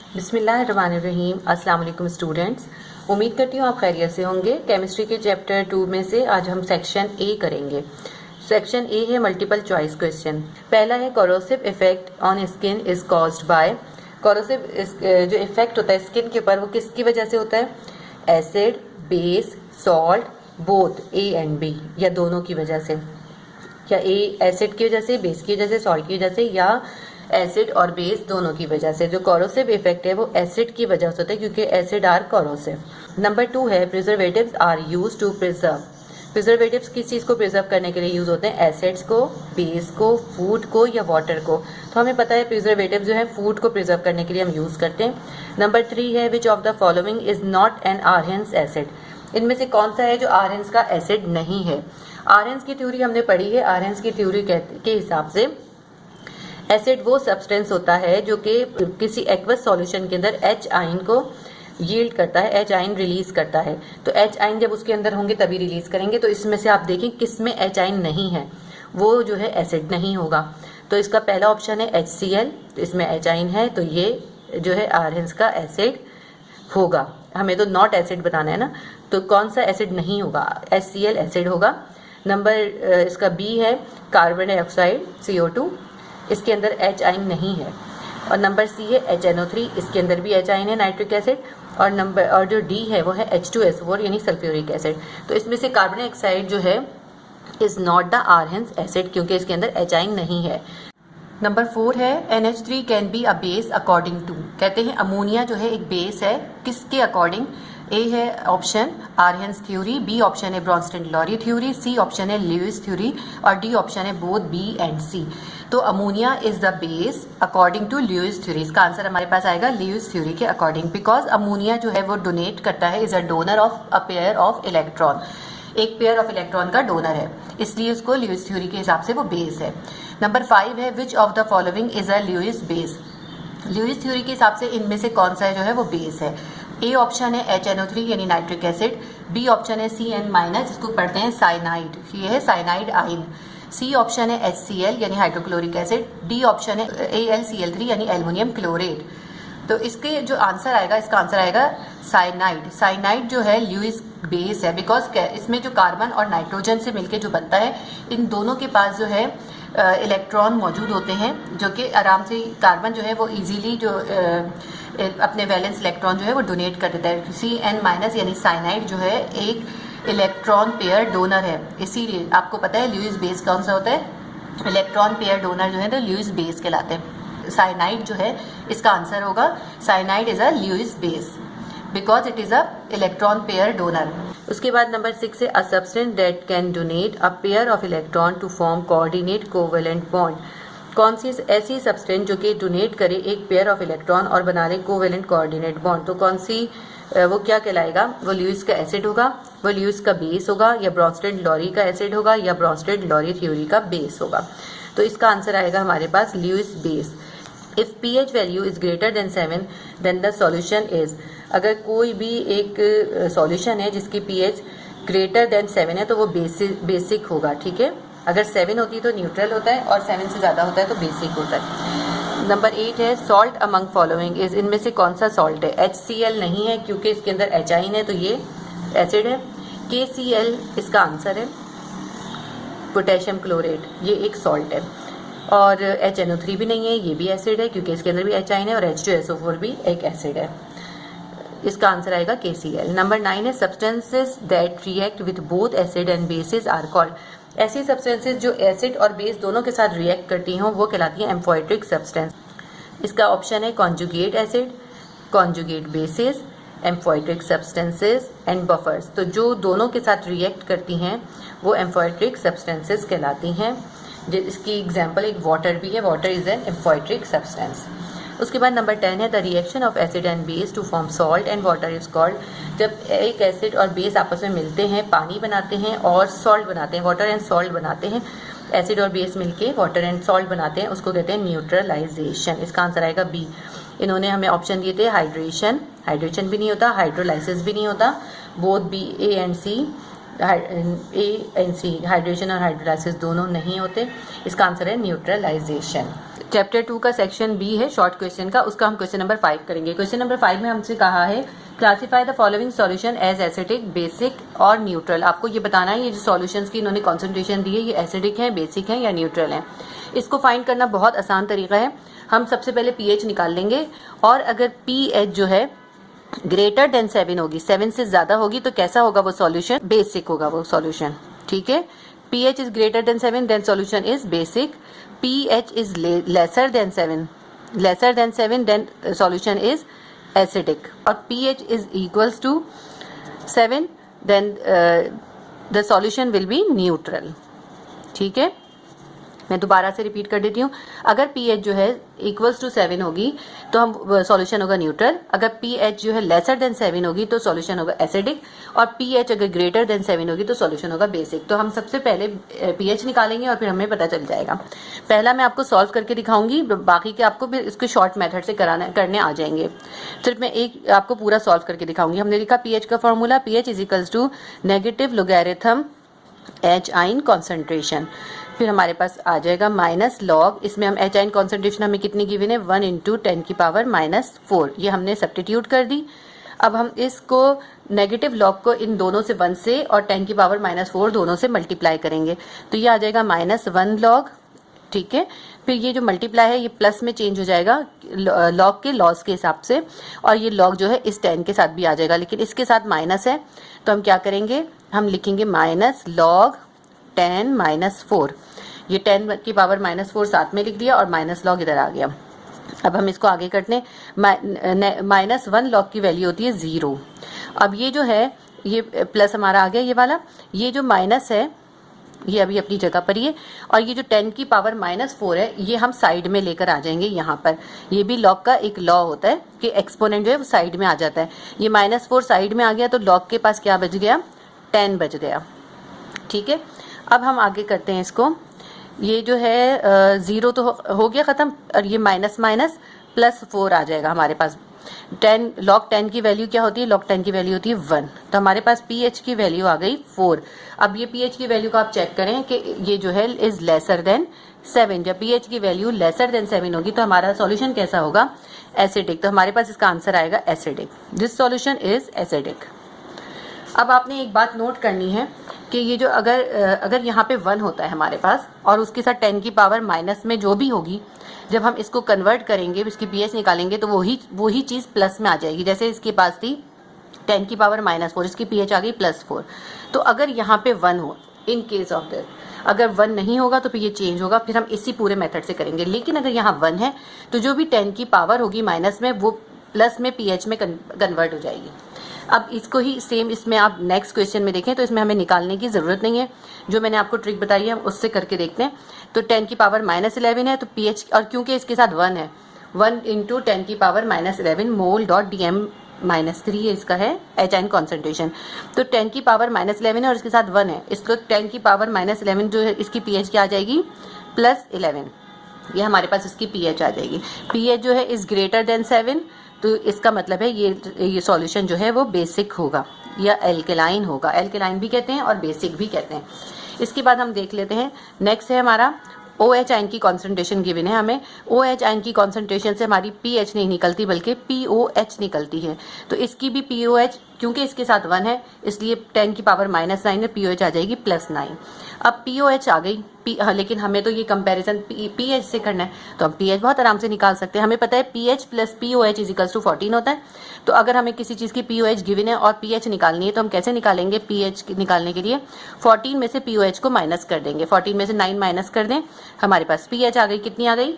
बिस्मिल्लाहिर्रहमानिर्रहीम। अस्सलाम वालेकुम स्टूडेंट्स, उम्मीद करती हूँ आप खैरियत से होंगे। केमिस्ट्री के चैप्टर 2 में से आज हम सेक्शन ए करेंगे। सेक्शन ए है मल्टीपल चॉइस क्वेश्चन। पहला है corrosive effect on skin is caused by. Corrosive जो इफेक्ट होता है स्किन के ऊपर वो किसकी वजह से होता है? Acid, base, salt, both A and B, या दोनों की वजह से, या ए एसिड की वजह से, बेस की वजह से, सॉल्ट की वजह से, या एसिड और बेस दोनों की वजह से। जो कोरोसिव इफेक्ट है वो एसिड की वजह से होता है क्योंकि एसिड आर कोरोसिव। नंबर 2 है preservatives are use to preserve. Preservatives किस चीज़ को प्रिजर्व करने के लिए यूज होते हैं? एसिड्स को, बेस को, फूड को या वाटर को। तो हमें पता है प्रिजर्वेटिव जो है फूड को प्रिजर्व करने के लिए हम यूज करते हैं। नंबर 3 है which of the following is not an Arrhenius acid. इनमें से कौन सा है जो आरहेंस का एसिड नहीं है? आरहेंस की थ्योरी हमने पढ़ी है। आरहेंस की थ्योरी के हिसाब से एसिड वो सब्सटेंस होता है जो कि किसी एक्वस सॉल्यूशन के अंदर एच आयन को यील्ड करता है, एच आयन रिलीज करता है। तो एच आयन जब उसके अंदर होंगे तभी रिलीज करेंगे। तो इसमें से आप देखें किसमें एच आयन नहीं है, वो जो है एसिड नहीं होगा। तो इसका पहला ऑप्शन है HCl, तो इसमें एच आयन है, तो ये जो है आरहेंस का एसिड होगा। हमें तो नॉट एसिड बताना है ना, तो कौन सा एसिड नहीं होगा? HCl एसिड होगा। नंबर इसका बी है कार्बन डाइऑक्साइड CO2, इसके अंदर एच आयन नहीं है। और नंबर सी है HNO3, इसके अंदर भी एच आयन है, नाइट्रिक एसिड। और जो डी है वो है H2SO4 यानी सल्फ्यूरिक एसिड। तो इसमें से कार्बन डाइऑक्साइड जो है इज नॉट द आरहेंस एसिड क्योंकि इसके अंदर एच आयन नहीं है। नंबर 4 है NH3 can be a base according to. कहते हैं अमोनिया जो है एक बेस है, किसके अकॉर्डिंग? ए है option Arrhenius theory, B option है ब्रॉन्स्टन-लॉरी थ्योरी, सी ऑप्शन है ल्यूइस थ्योरी और डी ऑप्शन है बोथ बी एंड सी। तो ammonia is the base according to Lewis theory. इसका आंसर हमारे पास आएगा ल्यूइस थ्योरी के अकॉर्डिंग, बिकॉज अमोनिया जो है वो डोनेट करता है, is a donor of a pair of electron, एक पेयर ऑफ इलेक्ट्रॉन का डोनर है, इसलिए उसको ल्यूइस थ्योरी के हिसाब से वो बेस है। नंबर 5 है which of the following is a Lewis base. Lewis theory के हिसाब से इनमें से कौन सा है जो है वो बेस है? ए ऑप्शन है HNO3 यानी नाइट्रिक एसिड, बी ऑप्शन है CN-, जिसको पढ़ते हैं साइनाइड, ये है साइनाइड आइन। सी ऑप्शन है HCl यानी हाइड्रोक्लोरिक एसिड, डी ऑप्शन है AlCl3 यानी एल्युमिनियम क्लोरेट। तो इसके जो आंसर आएगा, इसका आंसर आएगा साइनाइड। साइनाइड जो है ल्यूइस बेस है, बिकॉज इसमें जो कार्बन और नाइट्रोजन से मिलके जो बनता है, इन दोनों के पास जो है इलेक्ट्रॉन मौजूद होते हैं, जो कि आराम से कार्बन जो है वो इजीली जो अपने वैलेंस इलेक्ट्रॉन जो है वो डोनेट कर देता है। CN- यानी साइनाइड जो है एक इलेक्ट्रॉन पेयर डोनर है, इसीलिए आपको पता है ल्यूइस बेस कौन सा होता है? इलेक्ट्रॉन पेयर डोनर जो है तो ल्यूइस बेस कहलाते हैं। साइनाइड जो है इसका आंसर होगा cyanide is a Lewis base because it is a electron pair donor. उसके बाद नंबर 6 है a substance that can donate a pair of electron to form coordinate covalent bond. कौन सी ऐसी सब्सटेंस जो कि डोनेट करे एक पेयर ऑफ इलेक्ट्रॉन और बना ले कोवेलेंट कोऑर्डिनेट बॉन्ड, तो कौन सी वो क्या कहलाएगा? वो ल्यूइस का एसिड होगा, वो ल्यूइस का बेस होगा, या ब्रॉन्स्टन-लॉरी का एसिड होगा, या ब्रॉन्स्टन-लॉरी थ्योरी का बेस होगा। तो इसका आंसर आएगा हमारे पास Lewis base. If pH value is greater than 7 then the solution is. अगर कोई भी एक सॉल्यूशन है जिसकी pH ग्रेटर देन 7 है तो वो बेसिक होगा, ठीक है। अगर 7 होती है तो न्यूट्रल होता है और 7 से ज़्यादा होता है तो बेसिक होता है। नंबर 8 है सॉल्ट अमंग फॉलोइंग इज। इनमें से कौन सा सॉल्ट है? HCl नहीं है क्योंकि इसके अंदर एच आयन है तो ये एसिड है। KCl इसका आंसर है, पोटेशियम क्लोरेट, ये एक सॉल्ट है। और HNO3 भी नहीं है, ये भी एसिड है क्योंकि इसके अंदर भी एच आयन है, और H2SO4 भी एक एसिड है। इसका आंसर आएगा KCl। नंबर 9 है substances that react with both acid and bases are called. ऐसी सब्सटेंसेस जो एसिड और बेस दोनों के साथ रिएक्ट करती हों वो कहलाती हैं एम्फोइट्रिक सब्सटेंस। इसका ऑप्शन है conjugate acid, conjugate bases, amphoteric substances and buffers. तो जो दोनों के साथ रिएक्ट करती हैं वो एम्फोइट्रिक सब्सटेंसेस कहलाती हैं। इसकी एग्जाम्पल एक वाटर भी है, water is an amphoteric substance. उसके बाद नंबर 10 है the reaction of acid and base to form salt and water is called. जब एक एसिड और बेस आपस में मिलते हैं, पानी बनाते हैं और सॉल्ट बनाते हैं, वाटर एंड सॉल्ट बनाते हैं, एसिड और बेस मिलके वाटर एंड सॉल्ट बनाते हैं, उसको कहते हैं न्यूट्रलाइजेशन। इसका आंसर आएगा बी। इन्होंने हमें ऑप्शन दिए थे हाइड्रेशन, हाइड्रेशन भी नहीं होता, हाइड्रोलाइसिस भी नहीं होता, both B A and C, hydration और हाइड्रोलाइसिस दोनों नहीं होते। इसका आंसर है न्यूट्रलाइजेशन। चैप्टर 2 का सेक्शन बी है शॉर्ट क्वेश्चन का, उसका हम क्वेश्चन नंबर 5 करेंगे। क्वेश्चन नंबर 5 में हमसे कहा है classify the following solution as acidic, basic और न्यूट्रल। आपको ये बताना है ये जो सॉल्यूशंस की इन्होंने कॉन्सेंट्रेशन दी है ये एसिडिक है, बेसिक है या न्यूट्रल है। इसको फाइंड करना बहुत आसान तरीका है। हम सबसे पहले पीएच निकाल लेंगे और अगर पीएच जो है ग्रेटर देन 7 होगी, 7 से ज्यादा होगी तो कैसा होगा वो सॉल्यूशन? बेसिक होगा वो सॉल्यूशन। ठीक है, pH is greater than 7 then solution is basic, pH is lesser than 7 then solution is acidic, और pH is equals to 7 then the solution will be neutral। ठीक है, मैं दोबारा से रिपीट कर देती हूँ। अगर pH जो है इक्वल्स टू 7 होगी तो हम सॉल्यूशन होगा न्यूट्रल, अगर pH जो है लेसर देन 7 होगी तो सॉल्यूशन होगा एसिडिक, और pH अगर ग्रेटर देन 7 होगी तो सॉल्यूशन होगा बेसिक। तो हम सबसे पहले pH निकालेंगे और फिर हमें पता चल जाएगा। पहला मैं आपको सॉल्व करके दिखाऊंगी, बाकी के आपको फिर इसको शॉर्ट मेथड से करने आ जाएंगे। सिर्फ मैं एक आपको पूरा सॉल्व करके दिखाऊंगी। हमने लिखा pH का formula, pH is equals to negative logarithm H ion concentration, फिर हमारे पास आ जाएगा माइनस लॉग, इसमें हम एच आइन कॉन्सेंट्रेशन हमें कितनी गिवन है 1 इंटू 10 की पावर -4, ये हमने सब्स्टिट्यूट कर दी। अब हम इसको नेगेटिव लॉग को इन दोनों से 1 से और 10 की पावर -4 दोनों से मल्टीप्लाई करेंगे तो ये आ जाएगा -1 लॉग। ठीक है, फिर ये जो मल्टीप्लाई है ये प्लस में चेंज हो जाएगा लॉग के लॉस के हिसाब से, और ये लॉग जो है इस 10 के साथ भी आ जाएगा, लेकिन इसके साथ माइनस है तो हम क्या करेंगे, हम लिखेंगे माइनस लॉग 10 -4, ये 10 की पावर -4 साथ में लिख दिया और माइनस लॉग इधर आ गया। अब हम इसको आगे करते हैं, -1 लॉग की वैल्यू होती है 0। अब ये जो है ये प्लस हमारा आ गया ये वाला, ये जो माइनस है ये अभी अपनी जगह पर ही है, और ये जो 10 की पावर -4 है ये हम साइड में लेकर आ जाएंगे यहाँ पर। ये भी लॉग का एक लॉ होता है कि एक्सपोनेंट जो है वो साइड में आ जाता है। ये -4 साइड में आ गया तो लॉग के पास क्या बच गया, 10 बच गया। ठीक है, अब हम आगे करते हैं इसको, ये जो है 0 तो हो गया ख़त्म, और ये माइनस माइनस +4 आ जाएगा हमारे पास। 10 लॉग 10 की वैल्यू क्या होती है, लॉग 10 की वैल्यू होती है 1, तो हमारे पास pH की वैल्यू आ गई 4। अब ये pH की वैल्यू को आप चेक करें कि ये जो है इज लेसर देन 7, जब pH की वैल्यू लेसर देन 7 होगी तो हमारा सॉल्यूशन कैसा होगा, एसिडिक। तो हमारे पास इसका आंसर आएगा acidic, this solution is acidic. अब आपने एक बात नोट करनी है कि ये जो अगर यहाँ पे 1 होता है हमारे पास और उसके साथ 10 की पावर माइनस में जो भी होगी, जब हम इसको कन्वर्ट करेंगे इसकी pH निकालेंगे तो वही चीज़ प्लस में आ जाएगी। जैसे इसके पास थी 10 की पावर -4, इसकी pH आ गई +4। तो अगर यहाँ पे 1 हो, इन केस ऑफ दैट अगर 1 नहीं होगा तो फिर ये चेंज होगा, फिर हम इसी पूरे मेथड से करेंगे। लेकिन अगर यहाँ 1 है तो जो भी 10 की पावर होगी माइनस में वो प्लस में pH में कन्वर्ट हो जाएगी। अब इसको ही सेम इसमें आप नेक्स्ट क्वेश्चन में देखें तो इसमें हमें निकालने की ज़रूरत नहीं है, जो मैंने आपको ट्रिक बताई है हम उससे करके देखते हैं। तो 10 की पावर -11 है तो pH, और क्योंकि इसके साथ 1 है, 1 इंटू 10 की पावर -11 मोल डॉट DM -3 है इसका है एच आइन कॉन्सेंट्रेशन। तो 10 की पावर -11 है और इसके साथ 1 है, इसको 10 की पावर -11 जो है इसकी pH क्या आ जाएगी +11, ये हमारे पास इसकी pH आ जाएगी। pH जो है इज ग्रेटर देन 7, तो इसका मतलब है ये सॉल्यूशन जो है वो बेसिक होगा या एल्केलाइन होगा, एल्केलाइन भी कहते हैं और बेसिक भी कहते हैं। इसके बाद हम देख लेते हैं, नेक्स्ट है हमारा OH आयन की कॉन्सेंट्रेशन गिवन है हमें। OH आयन की कॉन्सेंट्रेशन से हमारी pH नहीं निकलती बल्कि POH निकलती है, तो इसकी भी POH क्योंकि इसके साथ 1 है इसलिए 10 की पावर -9 है, POH आ जाएगी +9। अब POH आ गई, लेकिन हमें तो ये कंपैरिजन pH से करना है तो हम pH बहुत आराम से निकाल सकते हैं। हमें पता है pH + POH is equals to 14 होता है, तो अगर हमें किसी चीज़ की POH गिवन है और pH निकालनी है तो हम कैसे निकालेंगे, pH निकालने के लिए 14 में से POH को माइनस कर देंगे, 14 में से 9 माइनस कर दें, हमारे पास pH आ गई, कितनी आ गई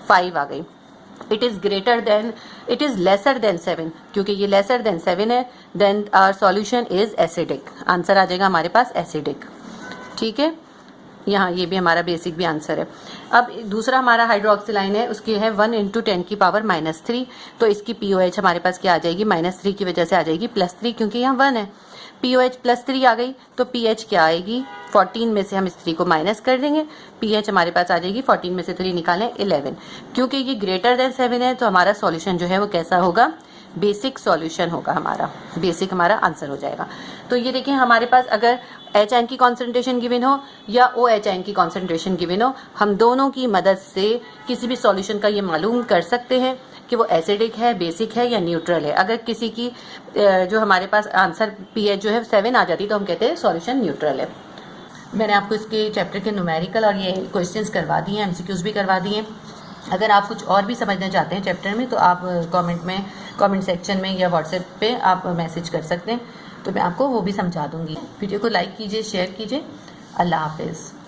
5 आ गई। इट इज लेसर देन 7, क्योंकि ये लेसर देन 7 है, then our solution is acidic, answer आ जाएगा हमारे पास एसिडिक। ठीक है, यहाँ ये भी हमारा बेसिक भी आंसर है। अब दूसरा हमारा हाइड्रोक्सिलाइन है, उसकी है 1 इंटू 10 की पावर -3, तो इसकी POH हमारे पास क्या आ जाएगी, -3 की वजह से आ जाएगी +3, क्योंकि यहाँ 1 है। POH +3 आ गई तो pH क्या आएगी, 14 में से हम इस 3 को माइनस कर देंगे, pH हमारे पास आ जाएगी 14 में से 3 निकालें 11, क्योंकि ये ग्रेटर देन 7 है तो हमारा सॉल्यूशन जो है वो कैसा होगा, बेसिक सॉल्यूशन होगा हमारा, बेसिक हमारा आंसर हो जाएगा। तो ये देखिए हमारे पास अगर HN की कॉन्सेंट्रेशन गिवन हो या OHN की कॉन्सेंट्रेशन गिवन हो, हम दोनों की मदद से किसी भी सॉल्यूशन का ये मालूम कर सकते हैं कि वो एसिडिक है, बेसिक है या न्यूट्रल है। अगर किसी की जो हमारे पास आंसर pH जो है 7 आ जाती तो हम कहते हैं सॉल्यूशन न्यूट्रल है। मैंने आपको इसके चैप्टर के न्यूमेरिकल और ये क्वेश्चंस करवा दिए हैं, MCQs भी करवा दिए हैं। अगर आप कुछ और भी समझना चाहते हैं चैप्टर में तो आप कमेंट सेक्शन में या व्हाट्सएप पे आप मैसेज कर सकते हैं, तो मैं आपको वो भी समझा दूंगी। वीडियो को लाइक कीजिए, शेयर कीजिए। अल्लाह हाफिज़।